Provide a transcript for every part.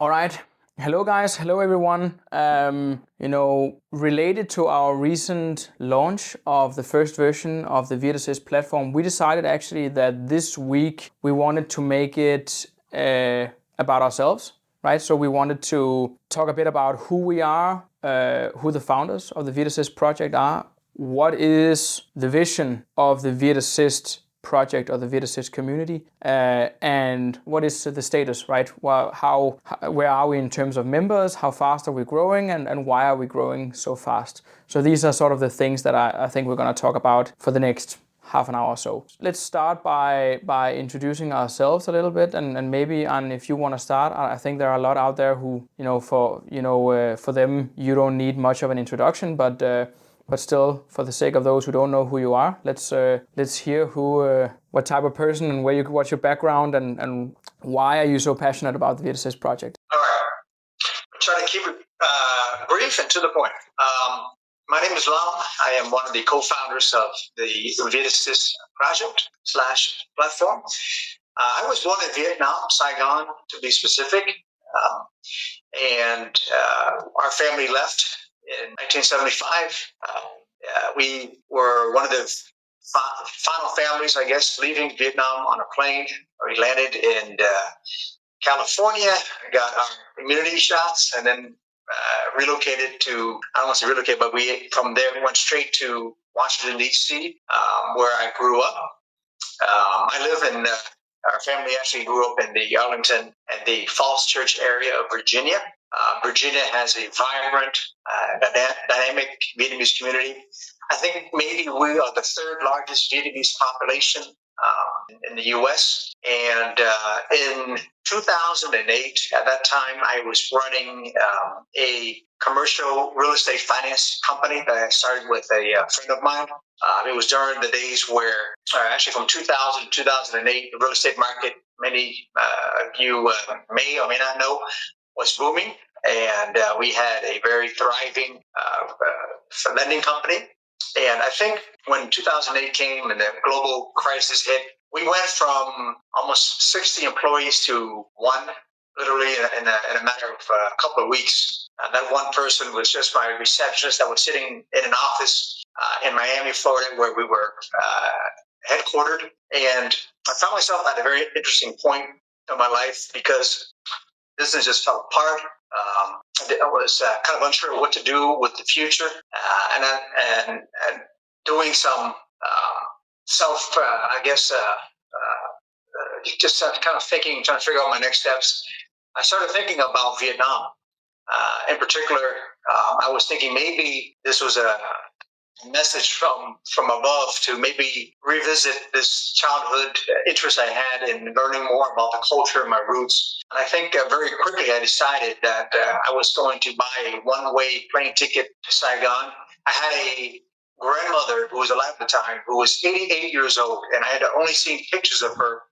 All right. Hello, guys. Hello, everyone. Related to our recent launch of the first version of the VietAssist platform, we decided actually that this week we wanted to make it about ourselves, right? So we wanted to talk a bit about who we are, who the founders of the VietAssist project are, what is the vision of the VietAssist project or the VietAssist community, and what is the status, right? Well, where are we in terms of members? How fast are we growing, and why are we growing so fast? So these are sort of the things that I think we're going to talk about for the next half an hour or so. Let's start by introducing ourselves a little bit, and maybe, and if you want to start, I think there are a lot out there who, for them you don't need much of an introduction, but still, for the sake of those who don't know who you are, let's hear what type of person and what's your background, and why are you so passionate about the VietAssist project? All right. I'll try to keep it brief and to the point. My name is Lam. I am one of the co-founders of the VietAssist project / platform. I was born in Vietnam, Saigon to be specific, and our family left in 1975. We were one of the final families, I guess, leaving Vietnam on a plane. We landed in California, got our immunity shots, and then relocated to, I don't want to say relocate, but we from there went straight to Washington, D.C., where I grew up. I live in, our family actually grew up in the Arlington and the Falls Church area of Virginia. Virginia has a vibrant, dynamic Vietnamese community. I think maybe we are the third largest Vietnamese population in the U.S. And in 2008, at that time, I was running a commercial real estate finance company that I started with a friend of mine. It was during the days where, actually from 2000 to 2008, the real estate market, many of you may or may not know, was booming. And we had a very thriving lending company. And I think when 2008 came and the global crisis hit, we went from almost 60 employees to one, literally in a matter of a couple of weeks. And that one person was just my receptionist that was sitting in an office in Miami, Florida, where we were headquartered. And I found myself at a very interesting point in my life because business just fell apart. I was kind of unsure what to do with the future, and doing some self, just kind of thinking, trying to figure out my next steps. I started thinking about Vietnam. In particular, I was thinking maybe this was a message from above to maybe revisit this childhood interest I had in learning more about the culture and my roots. And I think very quickly I decided that I was going to buy a one-way plane ticket to Saigon. I had a grandmother who was alive at the time who was 88 years old, and I had only seen pictures of her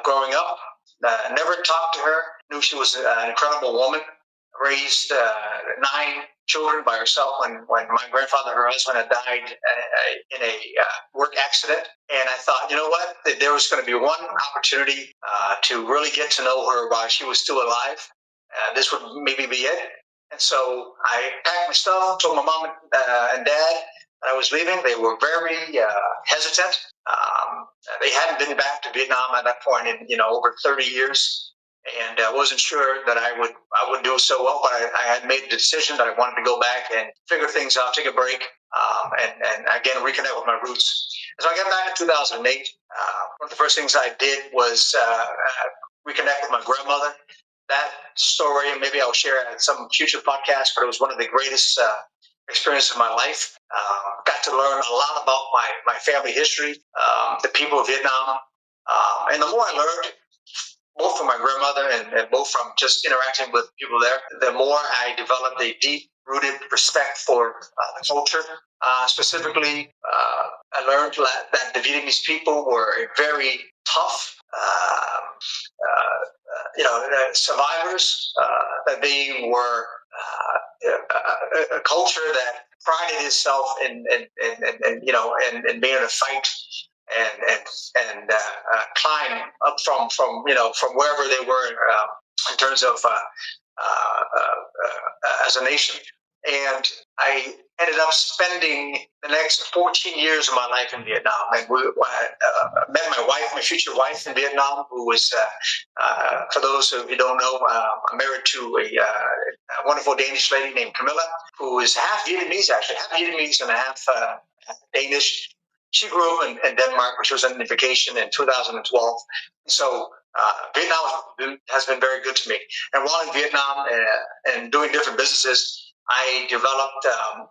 growing up. Never talked to her, knew she was an incredible woman, raised 9 children by herself when my grandfather, her husband, had died in a work accident. And I thought, you know what, there was going to be one opportunity to really get to know her while she was still alive. This would maybe be it. And so I packed my stuff, told my mom and dad that I was leaving. They were very hesitant. They hadn't been back to Vietnam at that point in over 30 years. And I wasn't sure that I would do so well, but I had made the decision that I wanted to go back and figure things out, take a break, and again reconnect with my roots. So I got back in 2008. One of the first things I did was reconnect with my grandmother. That story, maybe I'll share in some future podcasts, but it was one of the greatest experiences of my life. Got to learn a lot about my family history, the people of Vietnam, and the more I learned, both from my grandmother and both from just interacting with people there, the more I developed a deep-rooted respect for the culture. Specifically, I learned that the Vietnamese people were a very tough, survivors. That they were a culture that prided itself in being able to fight and climb up from wherever they were in terms of as a nation. And I ended up spending the next 14 years of my life in Vietnam. And met my wife, my future wife in Vietnam, who was, for those of you who don't know, I'm married to a wonderful Danish lady named Camilla, who is half Vietnamese, actually, half Vietnamese and half Danish. She grew up in Denmark, which was on vacation in 2012. So Vietnam has been very good to me. And while in Vietnam and doing different businesses, I developed a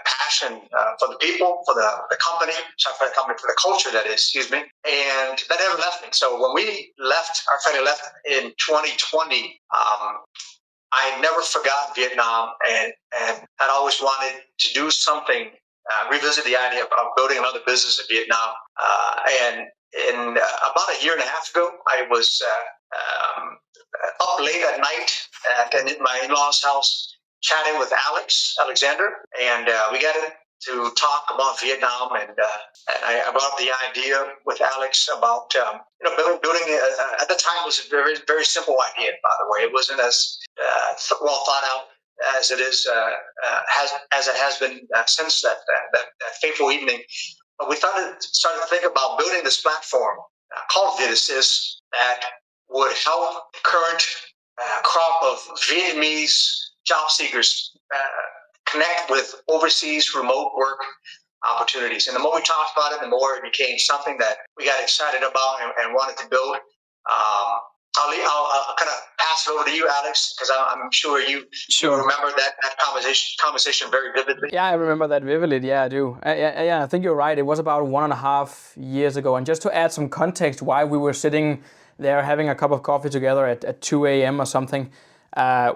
passion for the people, for the company, for the culture, that is, excuse me, and that never left me. So when we left, our family left in 2020, I never forgot Vietnam and had always wanted to do something, revisit the idea of building another business in Vietnam. And about a year and a half ago, I was up late at night at my in-laws' house, chatting with Alexander, and we got to talk about Vietnam, and I brought up the idea with Alex about building. At the time, it was a very, very simple idea. By the way, it wasn't as well thought out as it is as it has been since that fateful evening. But we started to think about building this platform called VietAssist that would help the current crop of Vietnamese job seekers connect with overseas remote work opportunities. And the more we talked about it, the more it became something that we got excited about and wanted to build. I'll kind of pass it over to you, Alex, because I'm sure you remember that conversation very vividly. Yeah, I remember that vividly. Yeah, I do. Yeah, I think you're right. It was about 1.5 years ago. And just to add some context why we were sitting there having a cup of coffee together at 2 a.m. or something, I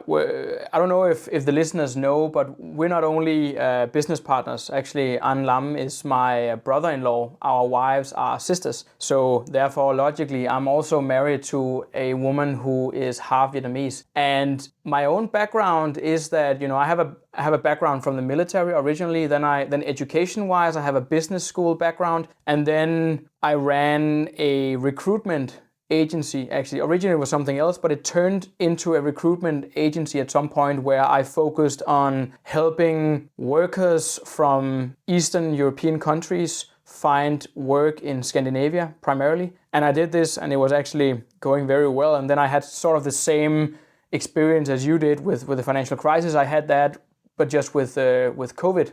don't know if the listeners know, but we're not only business partners. Actually, Anh Lam is my brother-in-law. Our wives are sisters. So therefore, logically, I'm also married to a woman who is half Vietnamese. And my own background is that, I have a background from the military originally. Then education-wise, I have a business school background. And then I ran a recruitment agency. Actually, originally it was something else, but it turned into a recruitment agency at some point where I focused on helping workers from Eastern European countries find work in Scandinavia primarily. And I did this, and it was actually going very well. And then I had sort of the same experience as you did with the financial crisis. I had that, but just with COVID,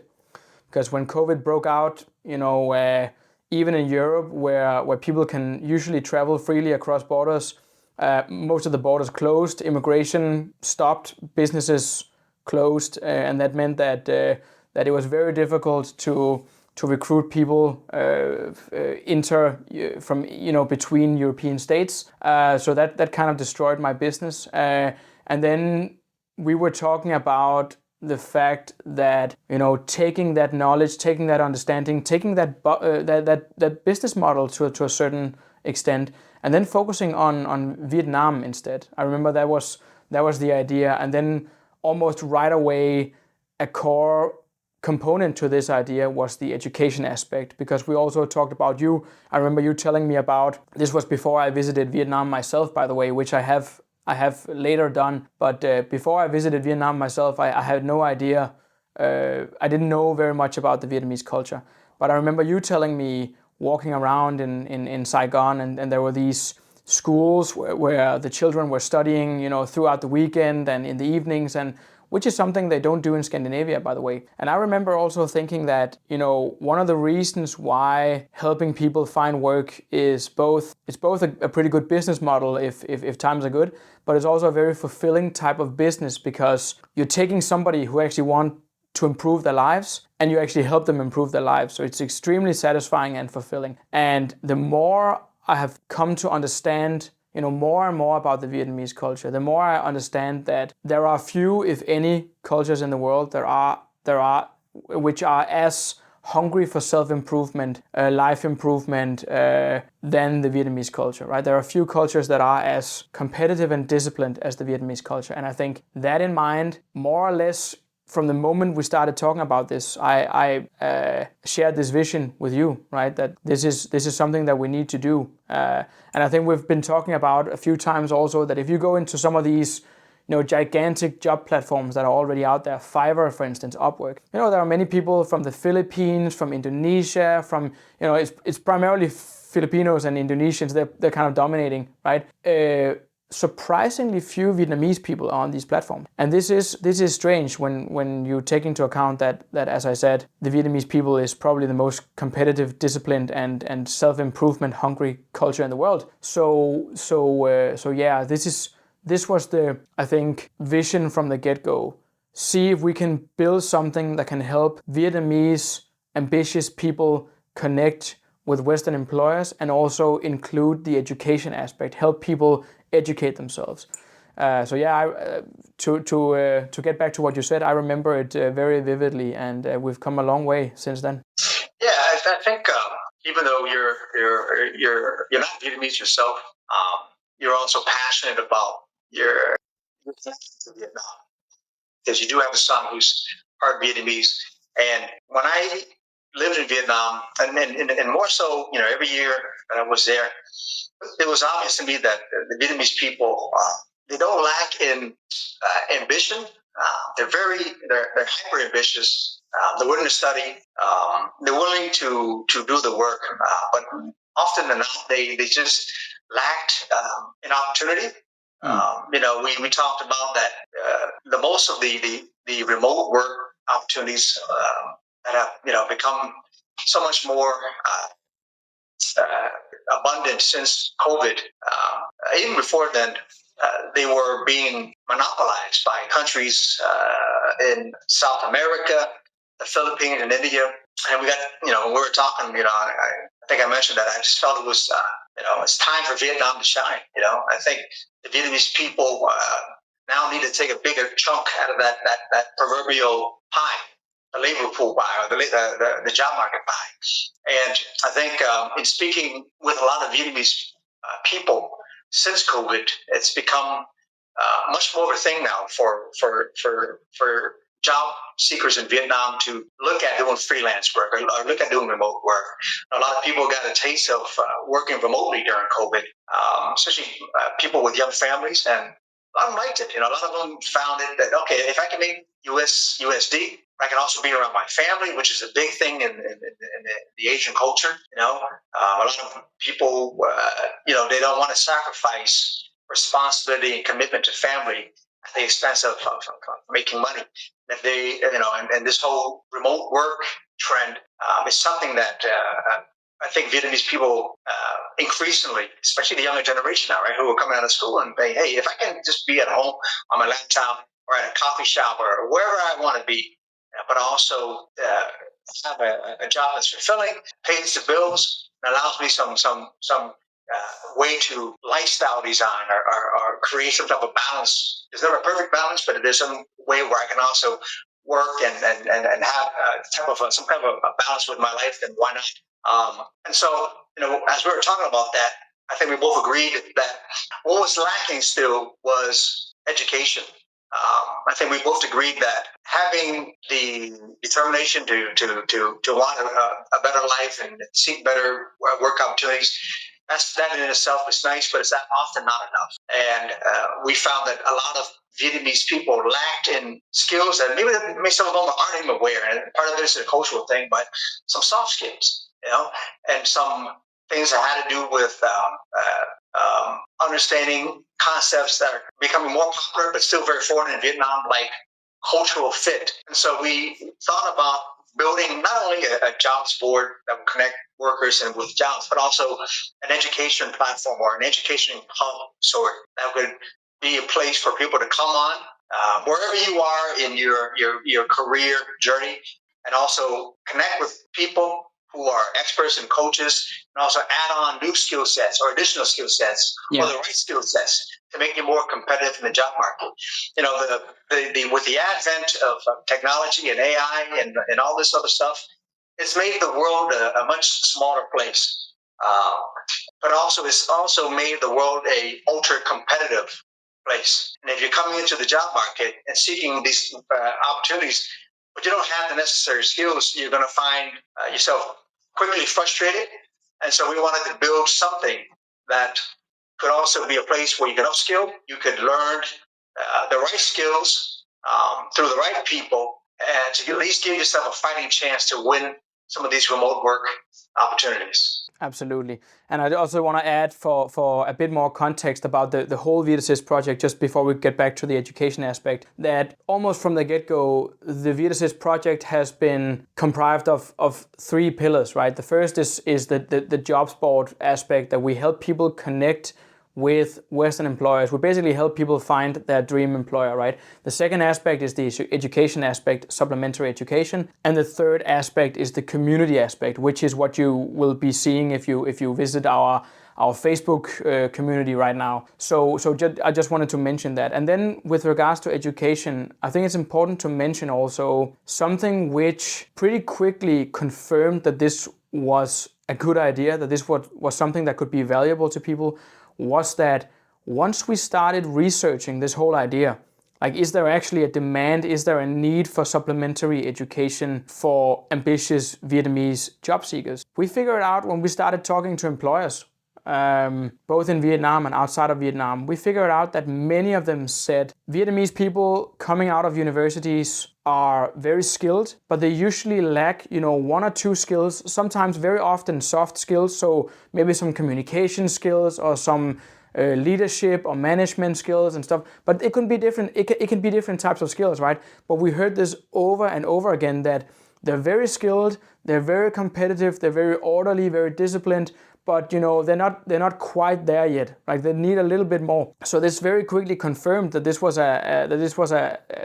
because when COVID broke out, even in Europe, where people can usually travel freely across borders, most of the borders closed, immigration stopped, businesses closed, and that meant that it was very difficult to recruit people between European states. So that kind of destroyed my business. And then we were talking about the fact that taking that knowledge, taking that understanding, taking that business model to a certain extent, and then focusing on Vietnam instead. I remember that was the idea, and then almost right away a core component to this idea was the education aspect, because we also talked about you. I remember you telling me about, this was before I visited Vietnam myself, by the way, which I have later done. But before I visited Vietnam myself, I had no idea. I didn't know very much about the Vietnamese culture. But I remember you telling me walking around in Saigon, and there were these schools where the children were studying, throughout the weekend and in the evenings, and which is something they don't do in Scandinavia, by the way. And I remember also thinking that, one of the reasons why helping people find work is it's both a pretty good business model if times are good, but it's also a very fulfilling type of business, because you're taking somebody who actually want to improve their lives, and you actually help them improve their lives. So it's extremely satisfying and fulfilling. And the more I have come to understand more and more about the Vietnamese culture, the more I understand that there are few, if any, cultures in the world there are which are as hungry for self-improvement, life improvement, than the Vietnamese culture, right? There are few cultures that are as competitive and disciplined as the Vietnamese culture. And I think that in mind, more or less, from the moment we started talking about this, I shared this vision with you, right? That this is something that we need to do, and I think we've been talking about a few times also that if you go into some of these, gigantic job platforms that are already out there, Fiverr, for instance, Upwork. There are many people from the Philippines, from Indonesia, from it's primarily Filipinos and Indonesians. They're kind of dominating, right? Surprisingly few Vietnamese people are on these platforms, and this is strange when you take into account that as I said, the Vietnamese people is probably the most competitive, disciplined, and self-improvement hungry culture in the world. So yeah, this was the, I think, vision from the get-go. See if we can build something that can help Vietnamese ambitious people connect with Western employers and also include the education aspect, help people educate themselves. To get back to what you said, I remember it very vividly, and we've come a long way since then. Yeah, I think even though you're not Vietnamese yourself, you're also passionate about your connection to Vietnam because you do have a son who's part Vietnamese. And when I lived in Vietnam, and more so, every year that I was there, it was obvious to me that the Vietnamese people they don't lack in ambition. They're hyper ambitious. They're willing to study. They're willing to do the work, but often enough they just lacked an opportunity. We talked about that. The most of the remote work opportunities that have become so much more abundant since COVID. Even before then, they were being monopolized by countries in South America, the Philippines, and India. And we got, when we were talking, I think I mentioned that I just felt it was, it's time for Vietnam to shine. I think the Vietnamese people now need to take a bigger chunk out of that proverbial pie, the labor pool pie, or the job market pie. And I think in speaking with a lot of Vietnamese people since COVID, it's become much more of a thing now for job seekers in Vietnam to look at doing freelance work or look at doing remote work. A lot of people got a taste of working remotely during COVID, especially people with young families, and a lot of them liked it. A lot of them found it that, okay, if I can make USD, I can also be around my family, which is a big thing in the Asian culture. A lot of people, they don't want to sacrifice responsibility and commitment to family at the expense of making money. That they, and this whole remote work trend is something that I think Vietnamese people increasingly, especially the younger generation now, right, who are coming out of school and say, hey, if I can just be at home on my laptop or at a coffee shop or wherever I want to be, but also have a job that's fulfilling, pays the bills, and allows me some way to lifestyle design or create some type of balance. There's never a perfect balance, but there's some way where I can also work and have some kind of a balance with my life, then why not? And so, as we were talking about that, I think we both agreed that what was lacking still was education. I think we both agreed that having the determination to want a better life and seek better work opportunities, that in itself is nice, but it's often not enough. And we found that a lot of Vietnamese people lacked in skills that maybe some of them aren't even aware. And part of this is a cultural thing, but some soft skills, and some things that had to do with understanding concepts that are becoming more popular but still very foreign in Vietnam, like cultural fit. And so we thought about building not only a jobs board that would connect workers and with jobs, but also an education platform or an education hub sort that would be a place for people to come on wherever you are in your career journey, and also connect with people who are experts and coaches, and also add on new skill sets or additional skill sets or the right skill sets to make you more competitive in the job market. With the advent of technology and AI and all this other stuff, it's made the world a much smaller place. But also it's also made the world a ultra competitive place. And if you're coming into the job market and seeking these opportunities, but you don't have the necessary skills, you're going to find yourself quickly frustrated. And so we wanted to build something that could also be a place where you can upskill, you could learn the right skills through the right people, and to at least give yourself a fighting chance to win some of these remote work opportunities. Absolutely. And I also want to add for a bit more context about the whole VietAssist project, just before we get back to the education aspect, that almost from the get-go, the VietAssist project has been comprised of three pillars, right? The first is the jobs board aspect, that we help people connect with Western employers. We basically help people find their dream employer, right? The second aspect is the education aspect, supplementary education. And the third aspect is the community aspect, which is what you will be seeing if you visit our Facebook community right now. So I just wanted to mention that. And then with regards to education, I think it's important to mention also something which pretty quickly confirmed that this was a good idea, that this was something that could be valuable to people, was that once we started researching this whole idea, like, is there actually a demand? Is there a need for supplementary education for ambitious Vietnamese job seekers? We figured out when we started talking to employers, both in Vietnam and outside of Vietnam, we figured out that many of them said Vietnamese people coming out of universities are very skilled, but they usually lack, one or two skills, sometimes very often soft skills. So maybe some communication skills or some leadership or management skills and stuff. But it can be different. It can be different types of skills, right? But we heard this over and over again, that they're very skilled, they're very competitive, they're very orderly, very disciplined, but they're not quite there yet. Like, they need a little bit more. So this very quickly confirmed that this was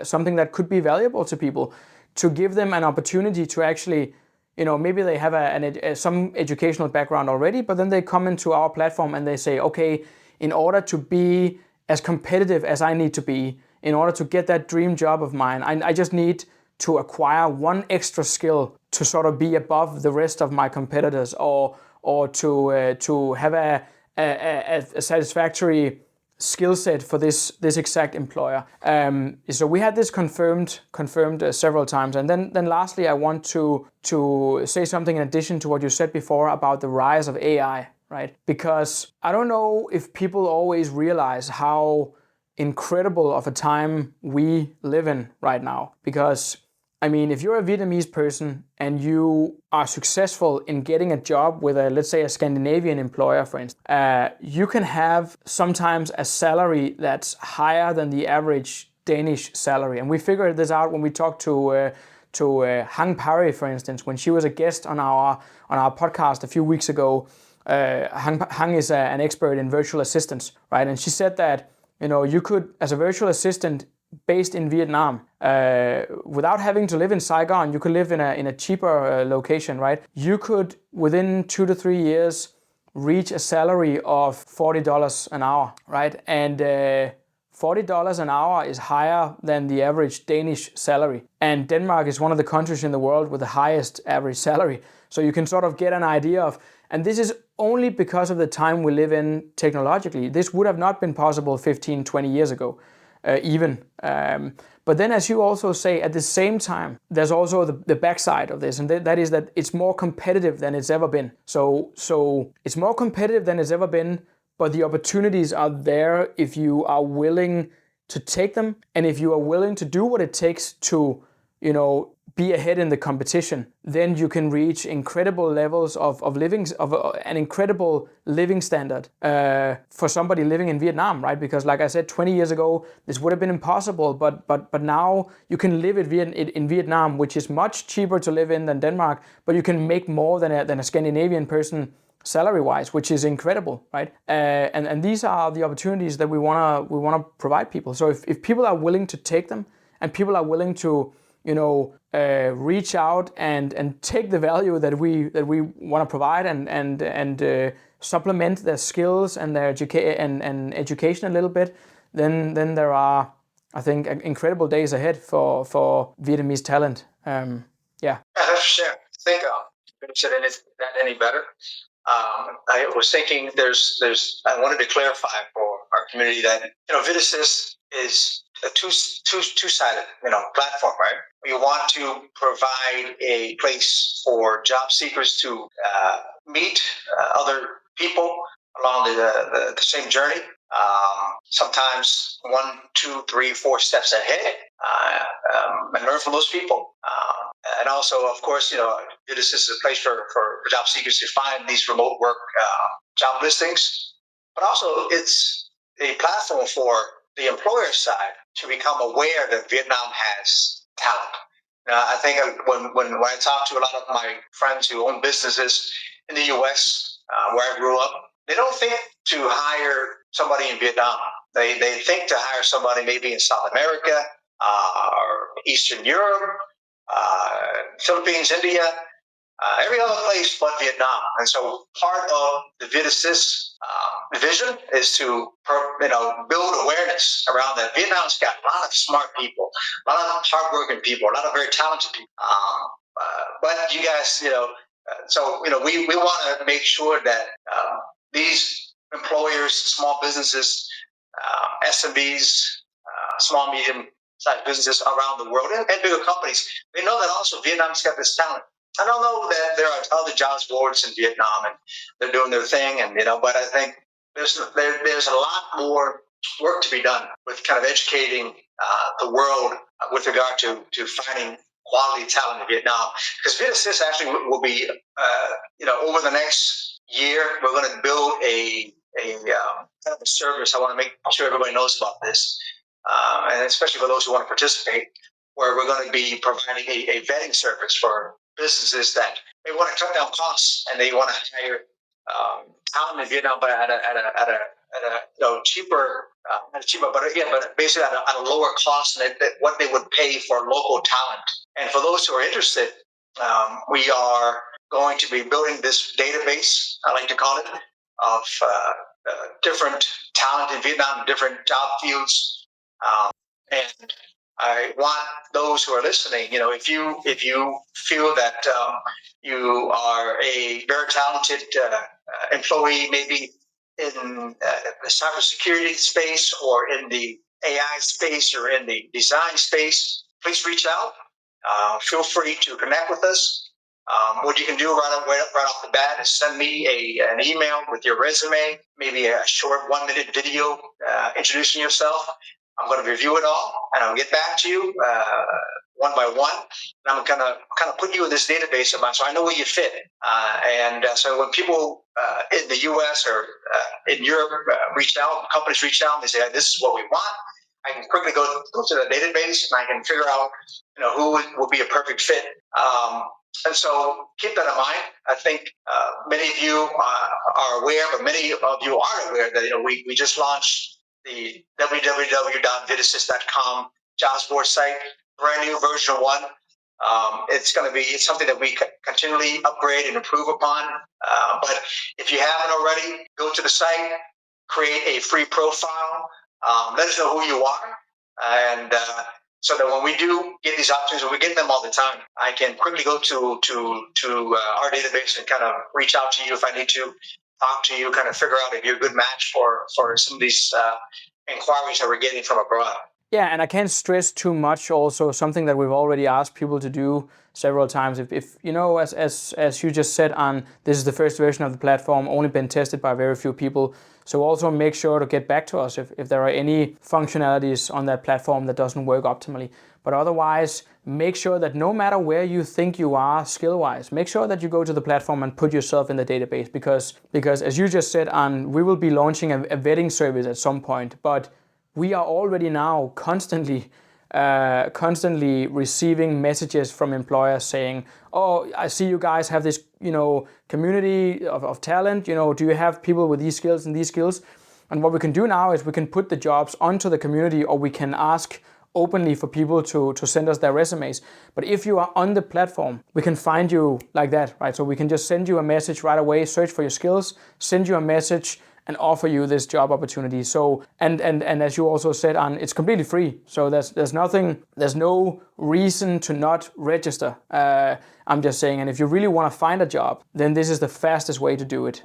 something that could be valuable to people, to give them an opportunity to actually, maybe they have some educational background already, but then they come into our platform and they say, okay, in order to be as competitive as I need to be, in order to get that dream job of mine, I just need to acquire one extra skill to sort of be above the rest of my competitors, or to have a satisfactory skill set for this exact employer. So we had this confirmed several times. And then lastly, I want to say something in addition to what you said before about the rise of AI, right? Because I don't know if people always realize how incredible of a time we live in right now. Because if you're a Vietnamese person and you are successful in getting a job with let's say a Scandinavian employer, for instance, you can have sometimes a salary that's higher than the average Danish salary. And we figured this out when we talked to Hang Parry, for instance, when she was a guest on our podcast a few weeks ago. Hang is an expert in virtual assistants, right? And she said that you could, as a virtual assistant based in Vietnam, without having to live in Saigon, you could live in a cheaper location, right? You could, within 2 to 3 years, reach a salary of $40 an hour, right? And $40 an hour is higher than the average Danish salary. And Denmark is one of the countries in the world with the highest average salary. So you can sort of get an idea of, and this is only because of the time we live in technologically. This would have not been possible 15, 20 years ago. Even. But then, as you also say, at the same time, there's also the backside of this, and that is that it's more competitive than it's ever been. So it's more competitive than it's ever been, but the opportunities are there if you are willing to take them, and if you are willing to do what it takes to, be ahead in the competition, then you can reach incredible levels of living, of an incredible living standard for somebody living in Vietnam, right? Because like I said, 20 years ago, this would have been impossible, but now you can live in Vietnam, which is much cheaper to live in than Denmark, but you can make more than a Scandinavian person salary-wise, which is incredible, right? And these are the opportunities that we wanna provide people. So if people are willing to take them, and people are willing to reach out and take the value that we want to provide and supplement their skills and their education a little bit, then there are, I think, incredible days ahead for Vietnamese talent. Yeah, that's for sure. I think couldn't have said that any better. I was thinking I wanted to clarify for our community that, VietAssist is a two-sided, platform, right? We want to provide a place for job seekers to meet other people along the same journey. Sometimes 1, 2, 3, 4 steps ahead, and learn from those people. And also, of course, this is a place for job seekers to find these remote work job listings. But also, it's a platform for the employer side to become aware that Vietnam has talent. I think when I talk to a lot of my friends who own businesses in the U.S., where I grew up, they don't think to hire somebody in Vietnam. They think to hire somebody maybe in South America, or Eastern Europe, Philippines, India, every other place but Vietnam. And so part of the VietAssist vision is to build awareness around that. Vietnam's got a lot of smart people, a lot of hardworking people, a lot of very talented people. But you guys, we want to make sure that these employers, small businesses, SMBs, small, medium-sized businesses around the world, and bigger companies, they know that also Vietnam's got this talent. I don't know that there are other jobs boards in Vietnam and they're doing their thing, but I think there's a lot more work to be done with kind of educating the world with regard to finding quality talent in Vietnam. Because VietAssist actually will be, over the next year, we're going to build a kind of a service. I want to make sure everybody knows about this, and especially for those who want to participate, where we're going to be providing a vetting service for businesses that they want to cut down costs and they want to hire talent in Vietnam, but at a cheaper, not cheaper, but basically at a lower cost than what they would pay for local talent. And for those who are interested, we are going to be building this database, I like to call it, of different talent in Vietnam, different job fields, and I want those who are listening, if you feel that you are a very talented employee, maybe in the cybersecurity space or in the AI space or in the design space, please reach out. Feel free to connect with us. What you can do right off the bat is send me an email with your resume, maybe a short 1-minute video introducing yourself. I'm going to review it all, and I'll get back to you one by one. And I'm going to kind of put you in this database of mine, so I know where you fit. So when people in the U.S. or in Europe reach out, companies reach out, and they say, "This is what we want," I can quickly go to the database, and I can figure out, who would be a perfect fit. And so keep that in mind. I think many of you are aware, but many of you aren't aware that we just launched the www.vietassist.com jobs board site, brand new version 1. It's something that we continually upgrade and improve upon. But if you haven't already, go to the site, create a free profile, let us know who you are, and so that when we do get these opportunities, and we get them all the time, I can quickly go to our database and kind of reach out to you if I need to, talk to you, kind of figure out if you're a good match for some of these inquiries that we're getting from abroad. Yeah, and I can't stress too much also something that we've already asked people to do several times. If as you just said, this is the first version of the platform, only been tested by very few people. So also make sure to get back to us if there are any functionalities on that platform that doesn't work optimally. But otherwise, make sure that no matter where you think you are skill-wise, make sure that you go to the platform and put yourself in the database, because as you just said, we will be launching a vetting service at some point, but we are already now constantly receiving messages from employers saying, "Oh, I see you guys have this, community of talent. Do you have people with these skills and these skills?" And what we can do now is we can put the jobs onto the community, or we can ask openly for people to send us their resumes. But if you are on the platform, we can find you like that, right? So we can just send you a message right away, search for your skills, send you a message, and offer you this job opportunity. So and as you also said, it's completely free. So there's no reason to not register. I'm just saying, and if you really want to find a job, then this is the fastest way to do it.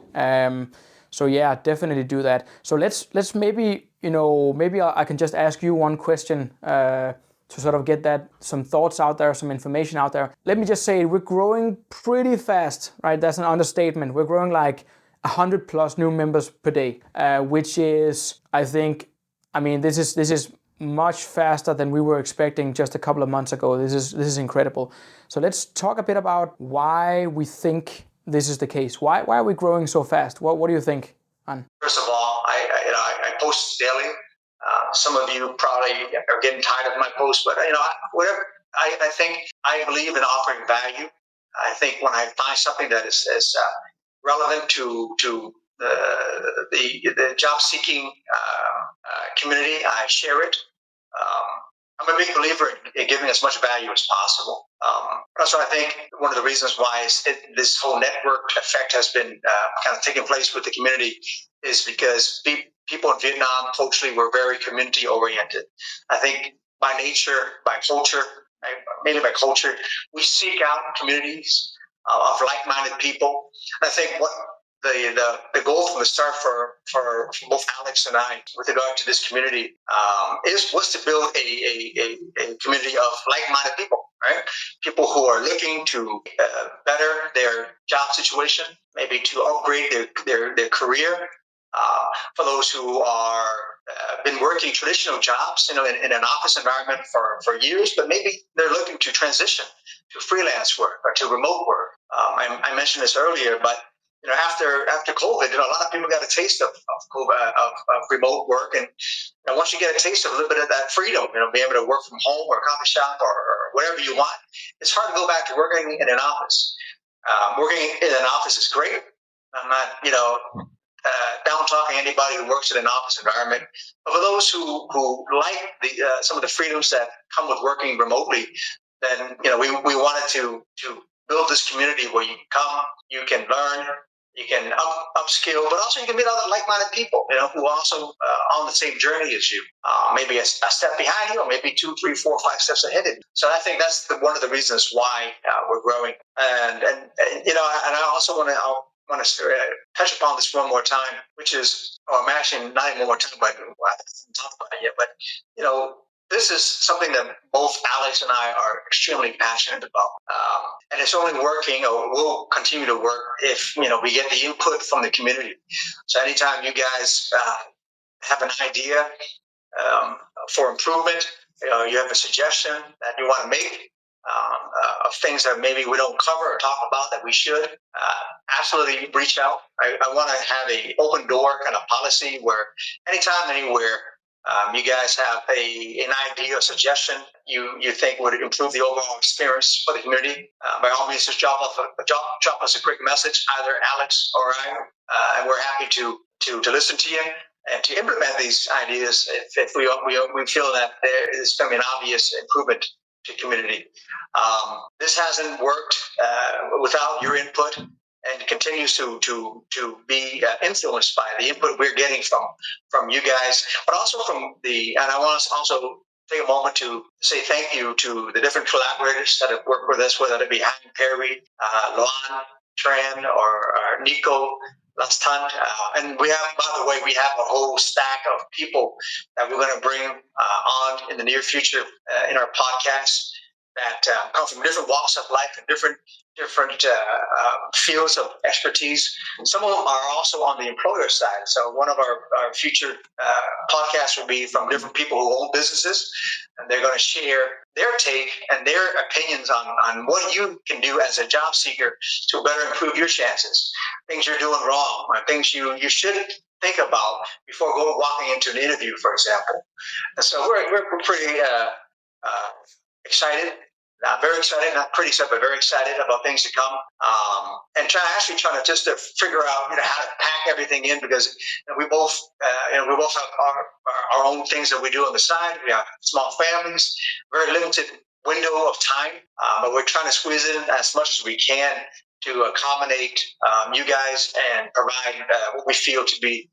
So yeah, definitely do that. So let's maybe I can just ask you one question to sort of get some thoughts out there, some information out there. Let me just say we're growing pretty fast, right? That's an understatement. We're growing like 100 plus new members per day, which is, I think, this is much faster than we were expecting just a couple of months ago. This is incredible. So let's talk a bit about why we think this is the case. Why are we growing so fast? What do you think, An? First of all, I post daily. Some of you probably are getting tired of my posts, but whatever. I think I believe in offering value. I think when I find something that is relevant to the job seeking community, I share it. I'm a big believer in giving as much value as possible. So I think one of the reasons why this whole network effect has been kind of taking place with the community is because people in Vietnam culturally were very community oriented. I think by nature, by culture, mainly by culture, we seek out communities of like-minded people. And I think what the goal from the start for both Alex and I with regard to this community was to build a community of like-minded people, right? People who are looking to better their job situation, maybe to upgrade their career. For those who are been working traditional jobs, in an office environment for years, but maybe they're looking to transition to freelance work or to remote work. I mentioned this earlier, but after COVID, a lot of people got a taste of remote work, and once you get a taste of a little bit of that freedom, being able to work from home or a coffee shop or whatever you want, it's hard to go back to working in an office. Working in an office is great. I'm not, down talking anybody who works in an office environment, but for those who like some of the freedoms that come with working remotely, then we wanted to build this community where you can come, you can learn, you can upskill, but also you can meet other like-minded people, who are also on the same journey as you, maybe a step behind you, or maybe 2, 3, 4, 5 steps ahead of you. So I think that's one of the reasons why we're growing. And I also want to touch upon this one more time, which is, I'm actually not even one more time, but I haven't talked about it yet. But this is something that both Alex and I are extremely passionate about, and it's only working, or will continue to work, if we get the input from the community. So anytime you guys have an idea for improvement, you have a suggestion that you want to make of things that maybe we don't cover or talk about that we should, absolutely reach out. I want to have an open door kind of policy where anytime, anywhere, you guys have an idea or suggestion you think would improve the overall experience for the community, by all means, just drop us a quick message, either Alex or I, and we're happy to listen to you and to implement these ideas if we feel that there is going to be an obvious improvement to community. This hasn't worked without your input, and continues to be influenced by the input we're getting from you guys, but also and I want to also take a moment to say thank you to the different collaborators that have worked with us, whether it be Han Perry, Lam Tran, or Nico last time. And we have, by the way, we have a whole stack of people that we're going to bring on in the near future in our podcast that come from different walks of life and different fields of expertise. Some of them are also on the employer side. So one of our future podcasts will be from different people who own businesses, and they're going to share their take and their opinions on what you can do as a job seeker to better improve your chances, things you're doing wrong, or things you should think about before walking into an interview, for example. And so we're pretty excited. Very excited, not pretty excited, but very excited about things to come. And trying to just to figure out, how to pack everything in, because we both have our own things that we do on the side. We have small families, very limited window of time, but we're trying to squeeze in as much as we can to accommodate you guys and provide what we feel to be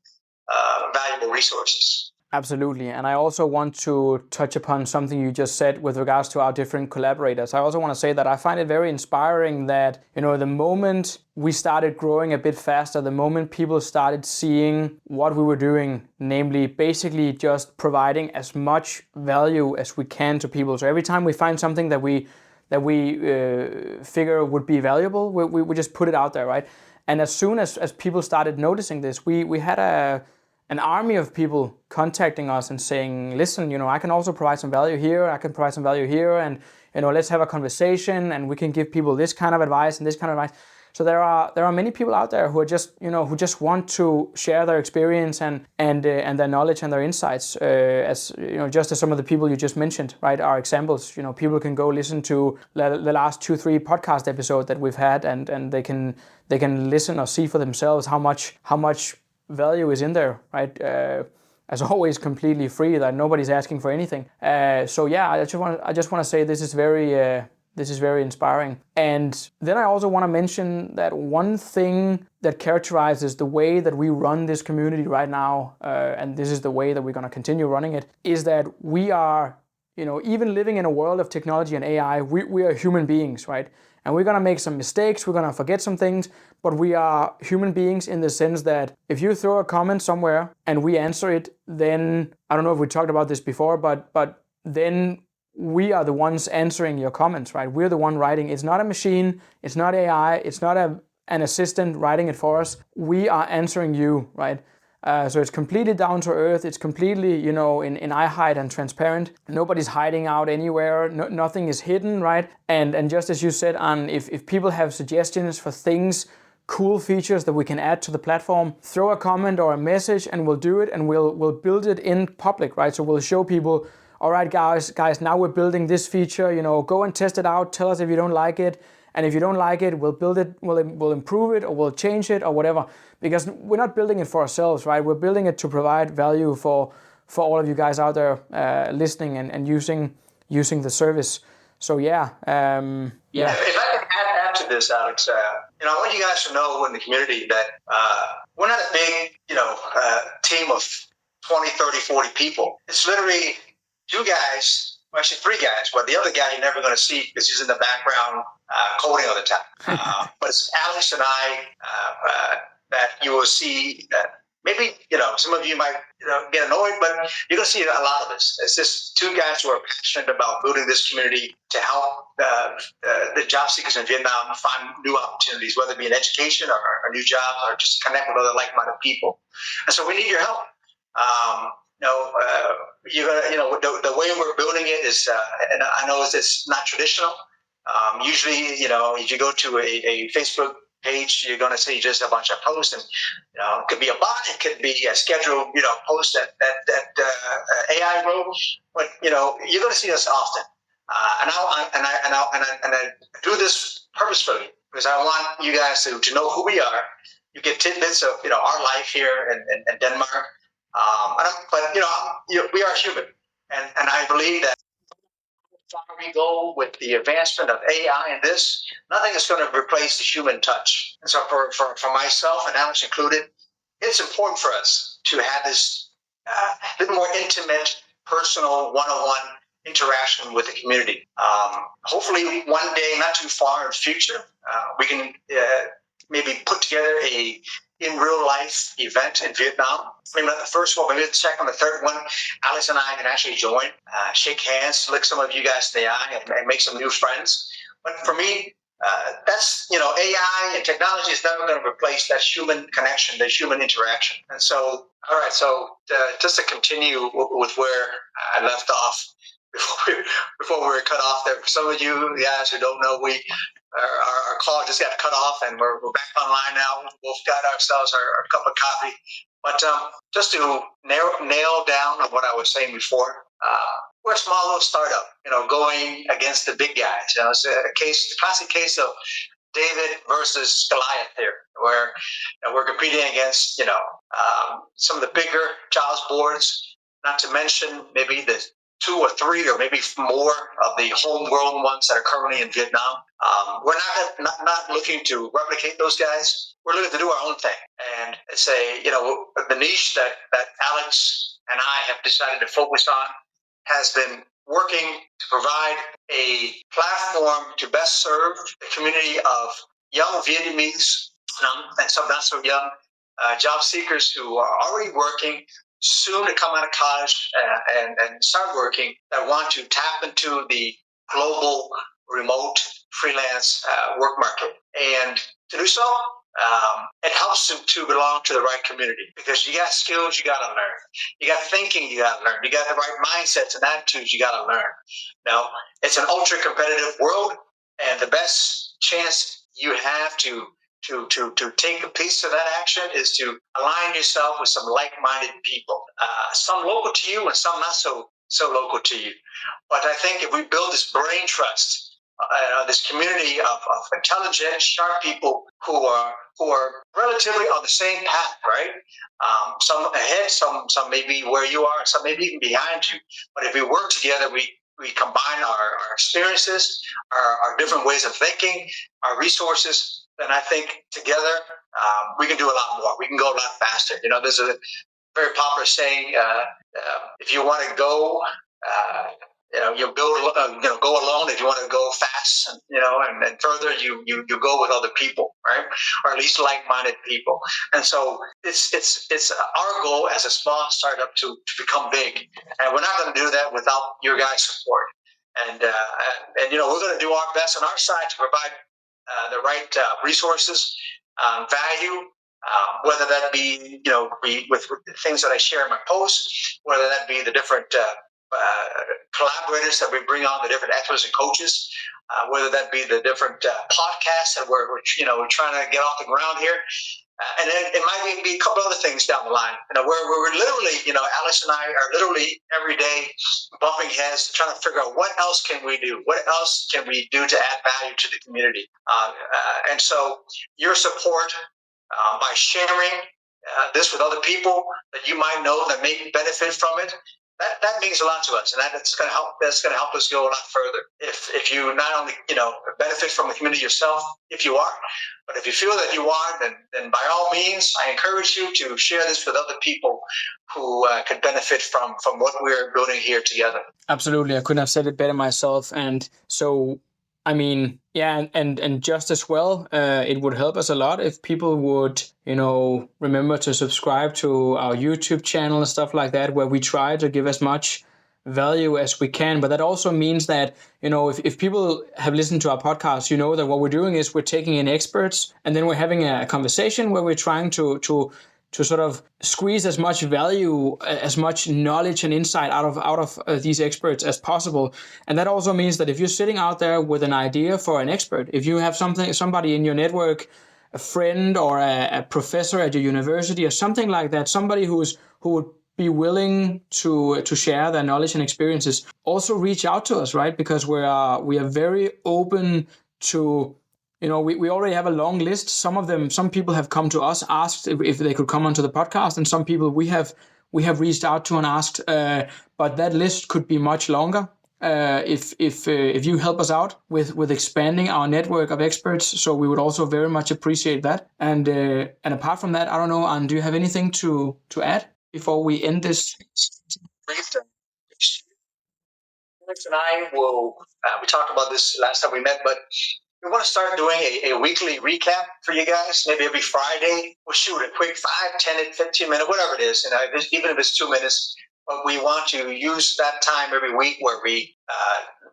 valuable resources. Absolutely. And I also want to touch upon something you just said with regards to our different collaborators. I also want to say that I find it very inspiring that, the moment we started growing a bit faster, the moment people started seeing what we were doing, namely basically just providing as much value as we can to people. So every time we find something that we figure would be valuable, we just put it out there, right? And as soon as people started noticing this, we had an army of people contacting us and saying, listen, I can also provide some value here, I can provide some value here, and let's have a conversation, and we can give people this kind of advice and this kind of advice. So there are many people out there who are just who just want to share their experience and their knowledge and their insights, as just as some of the people you just mentioned, right, are examples. People can go listen to the last 2-3 podcast episodes that we've had, and they can listen or see for themselves how much value is in there, right? As always, completely free, that nobody's asking for anything. So yeah, I just want to say this is very inspiring. And then I also want to mention that one thing that characterizes the way that we run this community right now, and this is the way that we're going to continue running it, is that we are, even living in a world of technology and AI, we are human beings, right? And we're going to make some mistakes, we're going to forget some things, but we are human beings in the sense that if you throw a comment somewhere and we answer it, then, I don't know if we talked about this before, but then we are the ones answering your comments, right? We're the one writing. It's not a machine, it's not AI, it's not an assistant writing it for us. We are answering you, right? So it's completely down to earth. It's completely, in eye height and transparent. Nobody's hiding out anywhere. Nothing is hidden, right? And just as you said, if people have suggestions for things, cool features that we can add to the platform, throw a comment or a message and we'll do it, and we'll build it in public, right? So we'll show people, all right, guys, now we're building this feature, go and test it out. Tell us if you don't like it. And if you don't like it, we'll build it, we'll improve it, or we'll change it, or whatever. Because we're not building it for ourselves, right? We're building it to provide value for all of you guys out there listening and using the service. So yeah. If I can add to this, Alex, I want you guys to know in the community that we're not a big, team of 20, 30, 40 people. It's literally 2 guys. Well, actually 3 guys, but the other guy you're never going to see because he's in the background coding all the time. But it's Alex and I that you will see. Maybe some of you might get annoyed, but you're going to see a lot of this. It's just 2 guys who are passionate about building this community to help the job seekers in Vietnam find new opportunities, whether it be in education or new jobs, or just connect with other like-minded people. And so we need your help. You're gonna, the way we're building it is, and I know it's not traditional. Usually, if you go to a Facebook page, you're gonna see just a bunch of posts, and it could be a bot, it could be a scheduled, post that AI wrote, but you're gonna see us often. And I do this purposefully because I want you guys to know who we are. You get tidbits of our life here in Denmark. But we are human, and I believe that far we go with the advancement of AI and this, nothing is going to replace the human touch. And so for myself and Alex included, it's important for us to have this little more intimate, personal, one-on-one interaction with the community. Hopefully one day, not too far in the future, we can maybe put together a in real life event in Vietnam. Maybe not the first one, maybe the second or the third one. Alex and I can actually join, shake hands, lick some of you guys in the eye, and make some new friends. But for me, that's, AI and technology is never going to replace that human connection, that human interaction. And so, all right, so just to continue with where I left off before we were cut off there, for some of you guys who don't know, our call just got cut off, and we're back online now. We've got ourselves our cup of coffee. But just to nail down on what I was saying before, we're a small little startup, going against the big guys. It's a classic case of David versus Goliath here, where we're competing against, some of the bigger jobs boards, not to mention maybe the 2 or 3 or maybe more of the homegrown ones that are currently in Vietnam. We're not looking to replicate those guys. We're looking to do our own thing and say, the niche that Alex and I have decided to focus on has been working to provide a platform to best serve the community of young Vietnamese and some not so young job seekers who are already working, soon to come out of college and start working, that want to tap into the global remote freelance work market. And to do so, it helps to belong to the right community, because you got skills you got to learn. You got thinking you got to learn. You got the right mindsets and attitudes you got to learn. Now, it's an ultra competitive world, and the best chance you have to take a piece of that action is to align yourself with some like-minded people, some local to you and some not so local to you. But I think if we build this brain trust, this community of intelligent, sharp people who are relatively on the same path, right? Some ahead, some maybe where you are, and some maybe even behind you. But if we work together, we combine our experiences, our different ways of thinking, our resources, then I think together we can do a lot more. We can go a lot faster. There's a very popular saying: if you want to go, you build. Go alone. If you want to go fast, and further, you go with other people, right? Or at least like-minded people. And so it's our goal as a small startup to become big, and we're not going to do that without your guys' support. And we're going to do our best on our side to provide the right resources, value, whether that be with the things that I share in my posts, whether that be the different collaborators that we bring on, the different experts and coaches, whether that be the different podcasts that we're trying to get off the ground here. And then it might be a couple other things down the line. We're literally, Alex and I are literally every day bumping heads, trying to figure out what else can we do? What else can we do to add value to the community? And so your support by sharing this with other people that you might know that may benefit from it, that means a lot to us, and that's going to help. That's going to help us go a lot further. If you not only benefit from the community yourself, if you are, but if you feel that you are, then by all means, I encourage you to share this with other people who could benefit from what we're building here together. Absolutely, I couldn't have said it better myself. And so, I mean, yeah, and just as well, it would help us a lot if people would, remember to subscribe to our YouTube channel and stuff like that, where we try to give as much value as we can. But that also means that, if people have listened to our podcast, that what we're doing is we're taking in experts, and then we're having a conversation where we're trying to sort of squeeze as much value, as much knowledge and insight out of these experts as possible. And that also means that if you're sitting out there with an idea for an expert, if you have somebody in your network, a friend or a professor at your university or something like that, somebody who would be willing to share their knowledge and experiences, also reach out to us, right? Because we are very open to. We already have a long list. Some people have come to us, asked if they could come onto the podcast, and some people we have reached out to and asked. But that list could be much longer. If you help us out with expanding our network of experts, so we would also very much appreciate that. And apart from that, I don't know, Anne, do you have anything to add before we end this? Alex and I will. We talked about this last time we met, but we want to start doing a weekly recap for you guys. Maybe every Friday, we'll shoot a quick 5, 10, 15 minute, whatever it is. Even if it's 2 minutes, but we want to use that time every week where we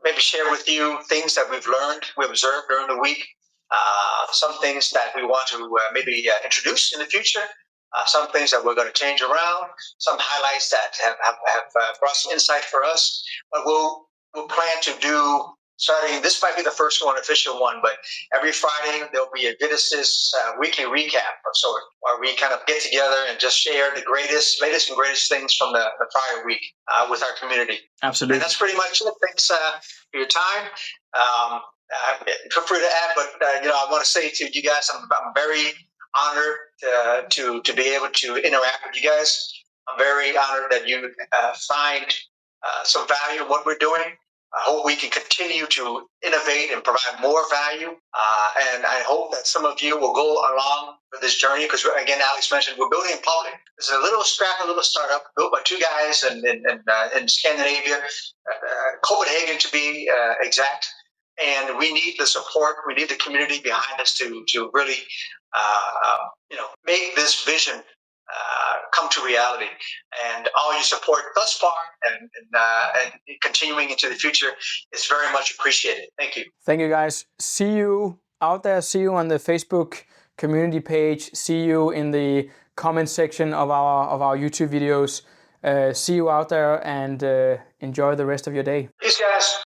maybe share with you things that we've learned, we observed during the week, some things that we want to maybe introduce in the future, some things that we're going to change around, some highlights that have brought some insight for us. But we'll plan to do, starting, this might be the first one, official one, but every Friday there'll be a VietAssist weekly recap of sort, where we kind of get together and just share the latest and greatest things from the prior week with our community. Absolutely. And that's pretty much it. Thanks for your time. Feel free to add, but I want to say to you guys, I'm very honored to be able to interact with you guys. I'm very honored that you find some value in what we're doing. I hope we can continue to innovate and provide more value. And I hope that some of you will go along with this journey because, again, Alex mentioned we're building in public. It's a little scrappy little startup built by two guys in Scandinavia, Copenhagen to be exact. And we need the support. We need the community behind us to really, make this vision come to reality. And all your support thus far and continuing into the future is very much appreciated. Thank you. Thank you, guys. See you out there. See you on the Facebook community page. See you in the comment section of our YouTube videos. See you out there and enjoy the rest of your day. Peace, guys.